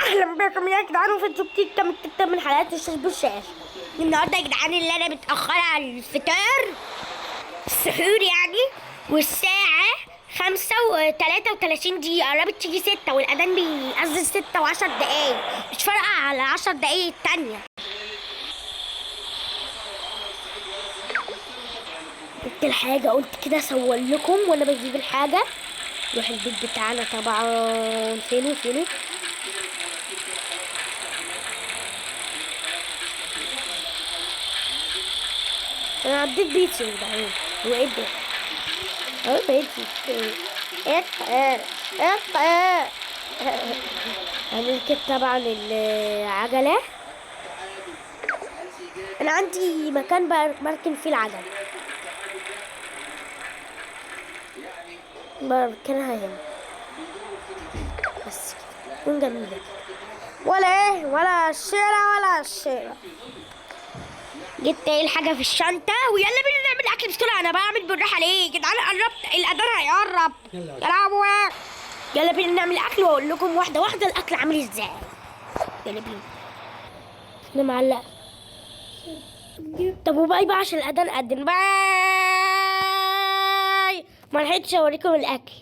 اهلا بكم يا جدعان وفي جديد من حلقات الشاش بالشاش. النهارده يا جدعان اللي انا متاخره على الفطار السحور يعني، والساعه 5:33 قربت تيجي 6 والاذان بيأذن 6 و10 دقايق، مش فارقه على 10 دقايق التانية. جبت الحاجه قلت كده اصور لكم وانا بجيب الحاجه. نروح البيت بتاعنا طبعا. فينه انا عديت بيتي يا جدعان. هو ايه ده؟ اهو بيتي. ايه هنركب طبعا العجلة. انا عندي مكان بركن فيه العجلة، بركنها هنا بس كده تكون جميلة، ولا ايه ولا الشارع. جبت ايه الحاجة في الشنطة، ويلا بينا نعمل اكل بسرعة. انا بعمل بالراحة ليه يا جدعان؟ قربت الاذان هيقرب. يلا بينا نعمل اكل واقول لكم واحدة واحدة الاكل عامل ازاي. يلا بينا. انا معلقة. طب وباي بقى عشان الاذان اذن. باي. ما لحقتش اوريكم الاكل.